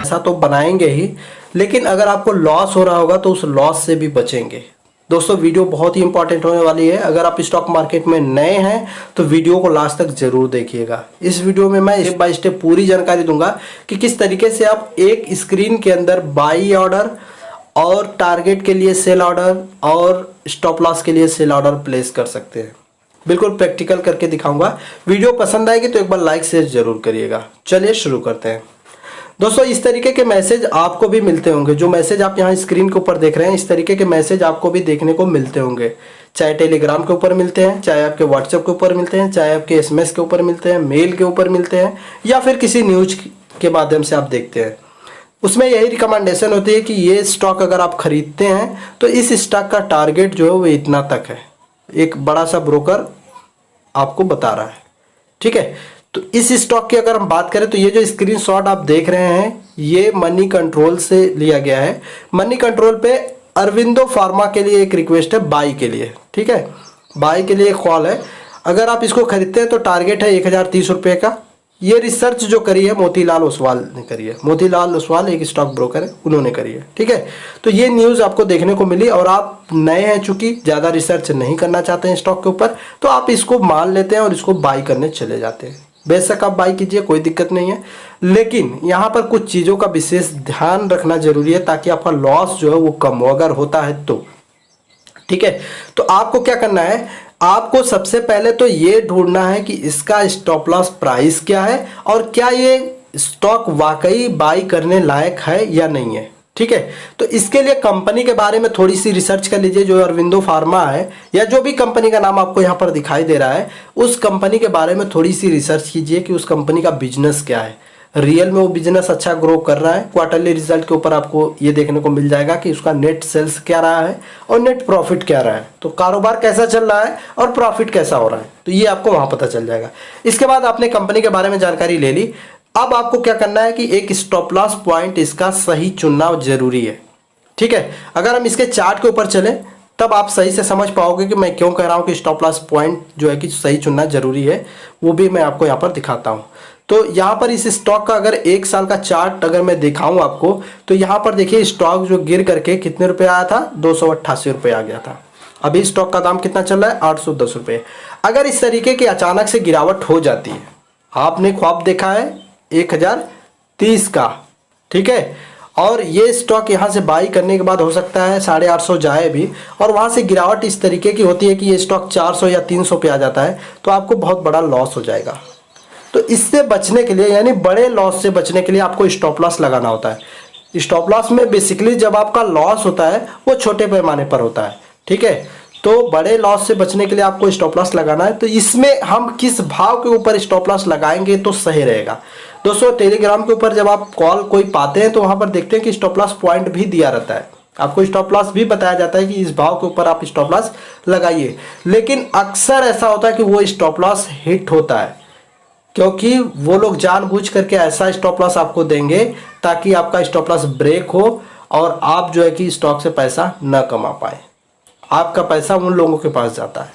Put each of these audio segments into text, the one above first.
पैसा तो बनाएंगे ही, लेकिन अगर आपको लॉस हो रहा होगा तो उस लॉस से भी बचेंगे। दोस्तों वीडियो बहुत ही इंपॉर्टेंट होने वाली है। अगर आप स्टॉक मार्केट में नए हैं तो वीडियो को लास्ट तक जरूर देखिएगा। इस वीडियो में मैं स्टेप बाय स्टेप पूरी जानकारी दूंगा कि किस तरीके से आप एक स्क्रीन के अंदर बाई ऑर्डर और टारगेट के लिए सेल ऑर्डर और स्टॉप लॉस के लिए सेल ऑर्डर प्लेस कर सकते हैं। बिल्कुल प्रैक्टिकल करके दिखाऊंगा। वीडियो पसंद आएगी तो एक बार लाइक शेयर जरूर करिएगा। चलिए शुरू करते हैं। दोस्तों इस तरीके के मैसेज आपको भी मिलते होंगे। जो मैसेज आप यहाँ स्क्रीन के ऊपर देख रहे हैं, इस तरीके के मैसेज आपको भी देखने को मिलते होंगे। चाहे टेलीग्राम के ऊपर मिलते हैं, चाहे आपके व्हाट्सएप के ऊपर मिलते हैं, चाहे आपके एसएमएस के ऊपर मिलते हैं, मेल के ऊपर मिलते हैं, या फिर किसी न्यूज के माध्यम से आप देखते हैं। उसमें यही रिकमेंडेशन होती है कि ये स्टॉक अगर आप खरीदते हैं तो इस स्टॉक का टारगेट जो है वो इतना तक है। एक बड़ा सा ब्रोकर आपको बता रहा है, ठीक है। तो इस स्टॉक की अगर हम बात करें तो ये जो स्क्रीनशॉट आप देख रहे हैं ये मनी कंट्रोल से लिया गया है। मनी कंट्रोल पे अरविंदो फार्मा के लिए एक रिक्वेस्ट है बाई के लिए, ठीक है। बाई के लिए एक कॉल है। अगर आप इसको खरीदते हैं तो टारगेट है 1030 रुपये का। ये रिसर्च जो करी है मोतीलाल ओसवाल ने करी है। मोतीलाल ओसवाल एक स्टॉक ब्रोकर है, उन्होंने करी है, ठीक है। तो ये न्यूज़ आपको देखने को मिली और आप नए हैं, चूंकि ज़्यादा रिसर्च नहीं करना चाहते हैं स्टॉक के ऊपर, तो आप इसको मान लेते हैं और इसको बाई करने चले जाते हैं। बेशक आप बाई कीजिए, कोई दिक्कत नहीं है, लेकिन यहाँ पर कुछ चीज़ों का विशेष ध्यान रखना जरूरी है ताकि आपका लॉस जो है वो कम हो, अगर होता है तो, ठीक है। तो आपको क्या करना है, आपको सबसे पहले तो ये ढूंढना है कि इसका स्टॉप लॉस प्राइस क्या है और क्या ये स्टॉक वाकई बाई करने लायक है या नहीं है, ठीक है। तो इसके लिए कंपनी के बारे में थोड़ी सी रिसर्च कर लीजिए। जो अरविंदो फार्मा है या जो भी कंपनी का नाम आपको यहाँ पर दिखाई दे रहा है, उस कंपनी के बारे में थोड़ी सी रिसर्च कीजिए कि उस कंपनी का बिजनेस क्या है। रियल में वो बिजनेस अच्छा ग्रो कर रहा है। क्वार्टरली रिजल्ट के ऊपर आपको ये देखने को मिल जाएगा कि उसका नेट सेल्स क्या रहा है और नेट प्रॉफिट क्या रहा है। तो कारोबार कैसा चल रहा है और प्रॉफिट कैसा हो रहा है, तो ये आपको वहाँ पता चल जाएगा। इसके बाद आपने कंपनी के बारे में जानकारी ले ली। अब आपको क्या करना है कि एक स्टॉप लॉस पॉइंट इसका सही चुनना जरूरी है, ठीक है। अगर हम इसके चार्ट के ऊपर चलें तब आप सही से समझ पाओगे कि मैं क्यों कह रहा हूँ कि स्टॉप लॉस पॉइंट जो है कि सही चुनना जरूरी है। वो भी मैं आपको यहाँ पर दिखाता हूँ। तो यहाँ पर इस स्टॉक का अगर एक साल का चार्ट अगर मैं दिखाऊं आपको, तो यहाँ पर देखिए स्टॉक जो गिर करके कितने रुपए आया था, 288 रुपये आ गया था। अभी स्टॉक का दाम कितना चल रहा है, 810 रुपये। अगर इस तरीके की अचानक से गिरावट हो जाती है, आपने ख्वाब देखा है 1030 का, ठीक है, और ये स्टॉक यहाँ से बाई करने के बाद हो सकता है 850 जाए भी, और वहाँ से गिरावट इस तरीके की होती है कि ये स्टॉक 400 या 300 पे आ जाता है, तो आपको बहुत बड़ा लॉस हो जाएगा। तो इससे बचने के लिए, यानी बड़े लॉस से बचने के लिए आपको स्टॉप लॉस लगाना होता है। स्टॉप लॉस में बेसिकली जब आपका लॉस होता है वो छोटे पैमाने पर होता है, ठीक है। तो बड़े लॉस से बचने के लिए आपको स्टॉप लॉस लगाना है। तो इसमें हम किस भाव के ऊपर स्टॉप लॉस लगाएंगे तो सही रहेगा। दोस्तों टेलीग्राम के ऊपर जब आप कॉल कोई पाते हैं तो वहाँ पर देखते हैं कि स्टॉप लॉस पॉइंट भी दिया रहता है। आपको स्टॉप लॉस भी बताया जाता है कि इस भाव के ऊपर आप स्टॉप लॉस लगाइए, लेकिन अक्सर ऐसा होता है कि वो स्टॉप लॉस हिट होता है, क्योंकि वो लोग जानबूझ करके ऐसा स्टॉप लॉस आपको देंगे ताकि आपका स्टॉप लॉस ब्रेक हो और आप जो है कि स्टॉक से पैसा न कमा पाए। आपका पैसा उन लोगों के पास जाता है,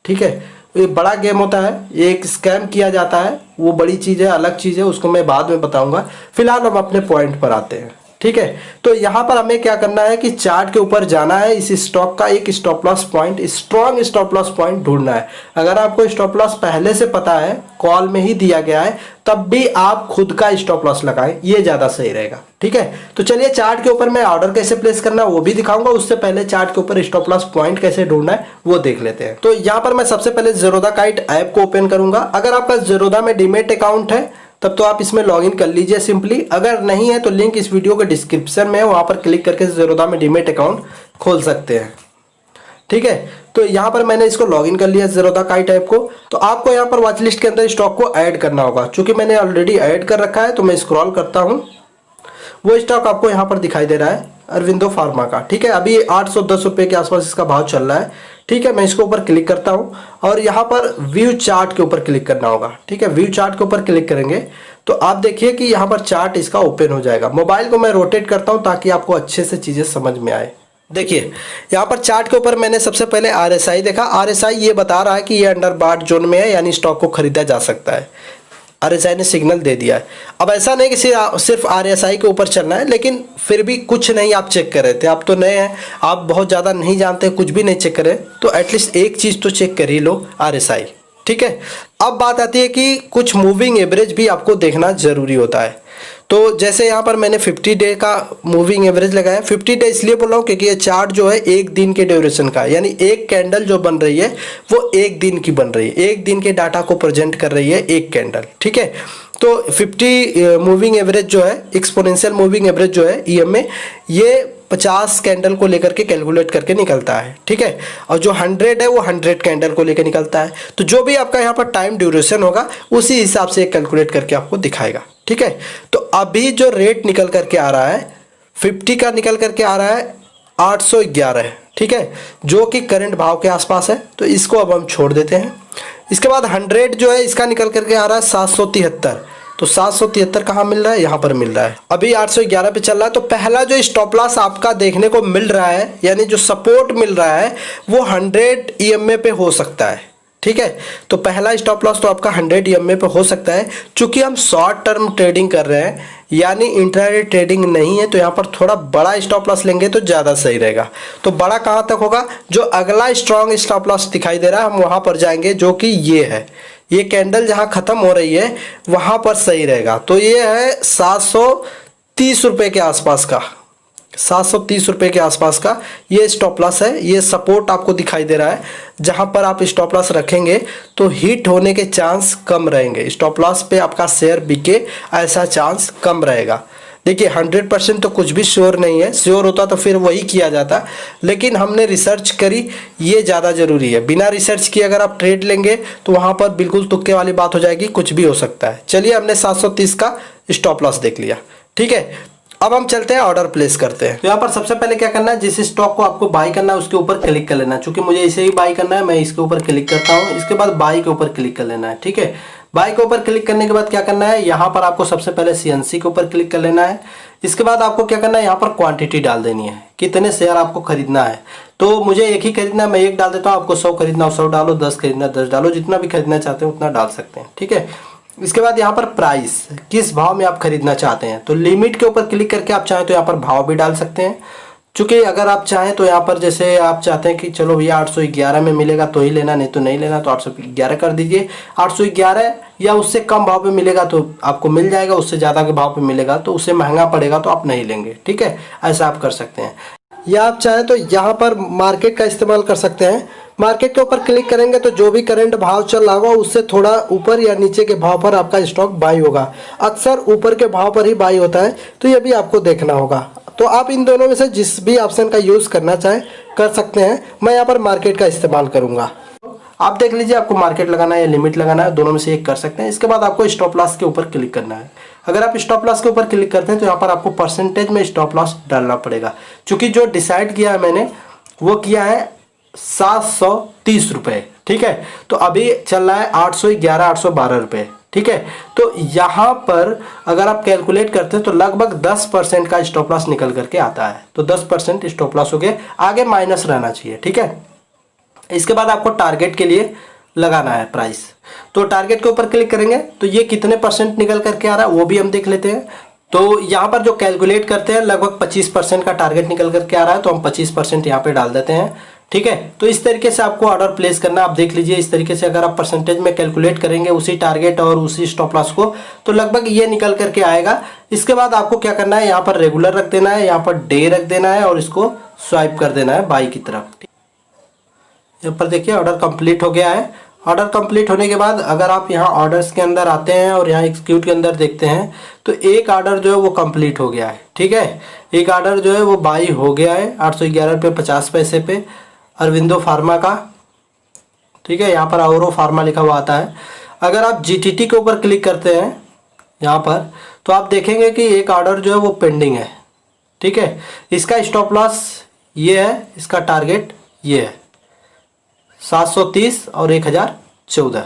ठीक है। ये बड़ा गेम होता है, एक स्कैम किया जाता है, वो बड़ी चीज़ है, अलग चीज़ है, उसको मैं बाद में बताऊंगा। फिलहाल हम अपने पॉइंट पर आते हैं, ठीक है। तो यहाँ पर हमें क्या करना है कि चार्ट के ऊपर जाना है, इस स्टॉक का एक stop loss point, strong stop loss point ढूंढना है। अगर आपको स्टॉप लॉस पहले से पता है, कॉल में ही दिया गया है, तब भी आप खुद का स्टॉप लॉस लगाएं, ये ज़्यादा सही रहेगा, ठीक है। तो चलिए चार्ट के ऊपर मैं ऑर्डर कैसे प्लेस करना है वो भी दिखाऊंगा। उससे पहले चार्ट के ऊपर स्टॉप लॉस पॉइंट कैसे ढूंढना है वो देख लेते हैं। तो यहाँ पर मैं सबसे पहले ज़ेरोधा काइट ऐप को ओपन करूंगा। अगर आपका ज़ेरोधा में डीमैट अकाउंट है तब तो आप इसमें लॉगिन कर लीजिए सिंपली। अगर नहीं है तो लिंक इस वीडियो के डिस्क्रिप्शन में है, वहां पर क्लिक करके ज़ेरोधा में डीमैट अकाउंट खोल सकते हैं, ठीक है। तो यहाँ पर मैंने इसको लॉगिन कर लिया ज़ेरोधा काइट ऐप को। तो आपको यहाँ पर वॉच लिस्ट के अंदर स्टॉक को ऐड करना होगा। चूंकि मैंने ऑलरेडी ऐड कर रखा है तो मैं स्क्रॉल करता हूँ। वो स्टॉक आपको यहाँ पर दिखाई दे रहा है अरविंदो फार्मा का, ठीक है। अभी 810 रुपये के आसपास इसका भाव चल रहा है, ठीक है। मैं इसके ऊपर क्लिक करता हूँ और यहाँ पर व्यू चार्ट के ऊपर क्लिक करना होगा, ठीक है। व्यू चार्ट के ऊपर क्लिक करेंगे तो आप देखिए कि यहाँ पर चार्ट इसका ओपन हो जाएगा। मोबाइल को मैं रोटेट करता हूँ ताकि आपको अच्छे से चीज़ें समझ में आए। देखिए यहाँ पर चार्ट के ऊपर मैंने सबसे पहले RSI देखा। RSI ये बता रहा है कि ये अंडर बार्ट जोन में है, यानी स्टॉक को खरीदा जा सकता है। RSI ने सिग्नल दे दिया है। अब ऐसा नहीं कि सिर्फ RSI के ऊपर चलना है, लेकिन फिर भी कुछ नहीं आप चेक कर रहे थे, आप तो नए हैं, आप बहुत ज़्यादा नहीं जानते, कुछ भी नहीं चेक कर रहे, तो एटलीस्ट एक चीज़ तो चेक कर ही लो, RSI। ठीक है, अब बात आती है कि कुछ मूविंग एवरेज भी आपको देखना ज़रूरी होता है। तो जैसे यहाँ पर मैंने 50 डे का मूविंग एवरेज लगाया। 50 डे इसलिए बोल रहा हूँ क्योंकि ये चार्ट जो है एक दिन के ड्यूरेशन का, यानी एक कैंडल जो बन रही है वो एक दिन की बन रही है, एक दिन के डाटा को प्रेजेंट कर रही है एक कैंडल। ठीक है, तो 50 मूविंग एवरेज जो है, एक्सपोनेंशियल मूविंग एवरेज जो है EMA, ये 50 कैंडल को लेकर के कैलकुलेट करके निकलता है। ठीक है, और जो 100 है वो 100 कैंडल को लेकर निकलता है। तो जो भी आपका यहाँ पर टाइम ड्यूरेशन होगा उसी हिसाब से कैलकुलेट करके आपको दिखाएगा। ठीक है, तो अभी जो रेट निकल करके आ रहा है 50 का निकल करके आ रहा है 811 है। ठीक है, जो कि करंट भाव के आसपास है, तो इसको अब हम छोड़ देते हैं। इसके बाद 100 जो है इसका निकल करके आ रहा है 773। तो 773 कहाँ मिल रहा है, यहाँ पर मिल रहा है। अभी 811 पे चल रहा है। तो पहला जो स्टॉप लॉस आपका देखने को मिल रहा है, यानी जो सपोर्ट मिल रहा है वो 100 EMA पे हो सकता है। ठीक है, तो पहला स्टॉप लॉस तो आपका 100 EMA पे हो सकता है। चूंकि हम शॉर्ट टर्म ट्रेडिंग कर रहे हैं, यानी इंट्राडे ट्रेडिंग नहीं है, तो यहाँ पर थोड़ा बड़ा स्टॉप लॉस लेंगे तो ज़्यादा सही रहेगा। तो बड़ा कहाँ तक होगा, जो अगला स्ट्रॉन्ग स्टॉप लॉस दिखाई दे रहा है हम वहाँ पर जाएंगे, जो कि ये है, ये कैंडल जहाँ ख़त्म हो रही है वहाँ पर सही रहेगा। तो ये है 730 रुपये के आसपास का, 730 रुपये के आसपास का ये स्टॉप लॉस है। ये सपोर्ट आपको दिखाई दे रहा है, जहां पर आप स्टॉप लॉस रखेंगे तो हिट होने के चांस कम रहेंगे। स्टॉप लॉस पे आपका शेयर बिके ऐसा चांस कम रहेगा। देखिए 100% तो कुछ भी श्योर नहीं है, श्योर होता तो फिर वही किया जाता, लेकिन हमने रिसर्च करी, ये ज़्यादा ज़रूरी है। बिना रिसर्च किए अगर आप ट्रेड लेंगे तो वहाँ पर बिल्कुल तुक्के वाली बात हो जाएगी, कुछ भी हो सकता है। चलिए, हमने 730 का स्टॉप लॉस देख लिया। ठीक है, अब हम चलते हैं ऑर्डर प्लेस करते हैं। तो यहाँ पर सबसे पहले क्या करना है, जिस स्टॉक को आपको बाई करना है उसके ऊपर क्लिक कर लेना है। चूंकि मुझे इसे ही बाई करना है, मैं इसके ऊपर क्लिक करता हूँ। इसके बाद बाई के ऊपर क्लिक कर लेना है। ठीक है, बाई के ऊपर क्लिक करने के बाद क्या करना है, यहाँ पर आपको सबसे पहले CNC के ऊपर क्लिक कर लेना है। इसके बाद आपको क्या करना है, यहाँ पर क्वांटिटी डाल देनी है, कितने शेयर आपको खरीदना है। तो मुझे एक ही खरीदना है, मैं एक डाल देता हूँ। आपको 100 खरीदना हो 100 डालो, 10 खरीदना 10 डालो, जितना भी खरीदना चाहते हैं उतना डाल सकते हैं। ठीक है, इसके बाद यहाँ पर प्राइस, किस भाव में आप खरीदना चाहते हैं, तो लिमिट के ऊपर क्लिक करके आप चाहें तो यहाँ पर भाव भी डाल सकते हैं। चूंकि अगर आप चाहें तो यहाँ पर जैसे आप चाहते हैं कि चलो भैया 811 में मिलेगा तो ही लेना, नहीं तो नहीं लेना, तो 811 कर दीजिए। 811 या उससे कम भाव पे मिलेगा तो आपको मिल जाएगा, उससे ज़्यादा के भाव पे मिलेगा तो उससे महंगा पड़ेगा तो आप नहीं लेंगे। ठीक है, ऐसा आप कर सकते हैं। या आप चाहें तो यहाँ पर मार्केट का इस्तेमाल कर सकते हैं। मार्केट के ऊपर क्लिक करेंगे तो जो भी करंट भाव चल रहा होगा उससे थोड़ा ऊपर या नीचे के भाव पर आपका स्टॉक बाई होगा। अक्सर ऊपर के भाव पर ही बाई होता है, तो ये भी आपको देखना होगा। तो आप इन दोनों में से जिस भी ऑप्शन का यूज़ करना चाहें कर सकते हैं। मैं यहाँ पर मार्केट का इस्तेमाल करूँगा। आप देख लीजिए आपको मार्केट लगाना है या लिमिट लगाना है, दोनों में से एक कर सकते हैं। इसके बाद आपको स्टॉप लॉस के ऊपर क्लिक करना है। अगर आप स्टॉप लॉस के ऊपर क्लिक करते हैं तो यहाँ पर आपको परसेंटेज में स्टॉप लॉस डालना पड़ेगा। क्योंकि जो डिसाइड किया है मैंने वो किया है 730 रुपये। ठीक है, तो अभी चल रहा है 811 812 रुपये। ठीक है, तो यहाँ पर अगर आप कैलकुलेट करते हैं तो लगभग 10% का स्टॉप लॉस निकल करके आता है। तो 10% स्टॉप लॉस हो गए, आगे माइनस रहना चाहिए। ठीक है, इसके बाद आपको टारगेट के लिए लगाना है प्राइस। तो टारगेट के ऊपर क्लिक करेंगे तो ये कितने % निकल करके आ रहा है वो भी हम देख लेते हैं। तो यहाँ पर जो कैलकुलेट करते हैं लगभग 25% का टारगेट निकल करके आ रहा है, तो हम 25% यहाँ पे डाल देते हैं। ठीक है, तो इस तरीके से आपको ऑर्डर प्लेस करना। आप देख लीजिए इस तरीके से अगर आप परसेंटेज में कैलकुलेट करेंगे उसी टारगेट और उसी स्टॉप लॉस को, तो लगभग ये निकल करके आएगा। इसके बाद आपको क्या करना है, यहाँ पर रेगुलर रख देना है, यहाँ पर डे रख देना है और इसको स्वाइप कर देना है बाई की तरफ। यहाँ पर देखिए ऑर्डर कंप्लीट हो गया है। ऑर्डर कंप्लीट होने के बाद अगर आप यहाँ ऑर्डर्स के अंदर आते हैं और यहाँ एग्जीक्यूट के अंदर देखते हैं तो एक ऑर्डर जो है वो कंप्लीट हो गया है। ठीक है, एक ऑर्डर जो है वो बाई हो गया है 811 रुपये 50 पैसे पे, अरविंदो फार्मा का। ठीक है, यहाँ पर औरो फार्मा लिखा हुआ आता है। अगर आप GTT के ऊपर क्लिक करते हैं यहाँ पर तो आप देखेंगे कि एक ऑर्डर जो है वो पेंडिंग है। ठीक है, इसका स्टॉप लॉस ये है, इसका टारगेट ये है 730 और 1014।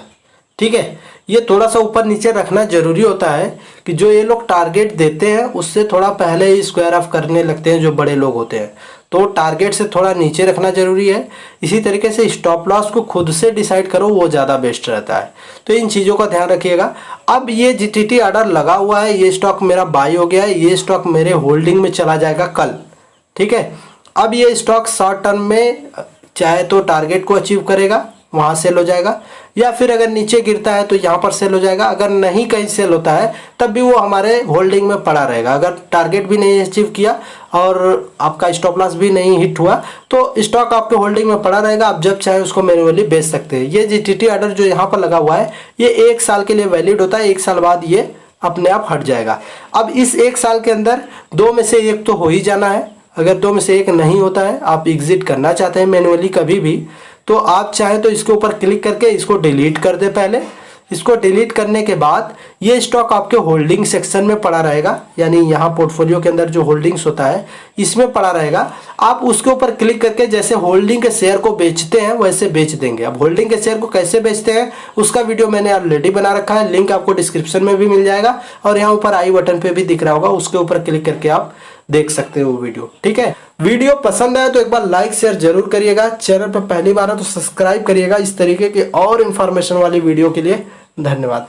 ठीक है, ये थोड़ा सा ऊपर नीचे रखना जरूरी होता है कि जो ये लोग टारगेट देते हैं उससे थोड़ा पहले ही स्क्वायर ऑफ करने लगते हैं जो बड़े लोग होते हैं। तो टारगेट से थोड़ा नीचे रखना जरूरी है। इसी तरीके से स्टॉप लॉस को खुद से डिसाइड करो, वो ज़्यादा बेस्ट रहता है। तो इन चीज़ों का ध्यान रखिएगा। अब ये जीटीटी ऑर्डर लगा हुआ है, ये स्टॉक मेरा बाई हो गया है, ये स्टॉक मेरे होल्डिंग में चला जाएगा कल, ठीक है। अब ये स्टॉक शॉर्ट टर्म में चाहे तो टारगेट को अचीव करेगा, वहाँ सेल हो जाएगा, या फिर अगर नीचे गिरता है तो यहाँ पर सेल हो जाएगा। अगर नहीं कहीं सेल होता है तब भी वो हमारे होल्डिंग में पड़ा रहेगा। अगर टारगेट भी नहीं अचीव किया और आपका स्टॉप लॉस भी नहीं हिट हुआ तो स्टॉक आपके होल्डिंग में पड़ा रहेगा। आप जब चाहे उसको मैन्युअली बेच सकते हैं। ये जीटीटी ऑर्डर जो यहाँ पर लगा हुआ है ये 1 साल के लिए वैलिड होता है, 1 साल बाद ये अपने आप हट जाएगा। अब इस 1 साल के अंदर 2 में से 1 तो हो ही जाना है। अगर 2 में से 1 नहीं होता है, आप एग्जिट करना चाहते हैं मैन्युअली कभी भी, तो आप चाहें तो इसके ऊपर क्लिक करके इसको डिलीट कर दे। पहले इसको डिलीट करने के बाद ये स्टॉक आपके होल्डिंग सेक्शन में पड़ा रहेगा, यानी यहाँ पोर्टफोलियो के अंदर जो होल्डिंग्स होता है इसमें पड़ा रहेगा। आप उसके ऊपर क्लिक करके जैसे होल्डिंग के शेयर को बेचते हैं वैसे बेच देंगे। अब होल्डिंग के शेयर को कैसे बेचते हैं उसका वीडियो मैंने ऑलरेडी बना रखा है, लिंक आपको डिस्क्रिप्शन में भी मिल जाएगा और यहाँ ऊपर आई बटन पे भी दिख रहा होगा, उसके ऊपर क्लिक करके आप देख सकते हो वीडियो, ठीक है। वीडियो पसंद आए तो एक बार लाइक शेयर जरूर करिएगा। चैनल पर पहली बार है तो सब्सक्राइब करिएगा इस तरीके के और इन्फॉर्मेशन वाली वीडियो के लिए। धन्यवाद।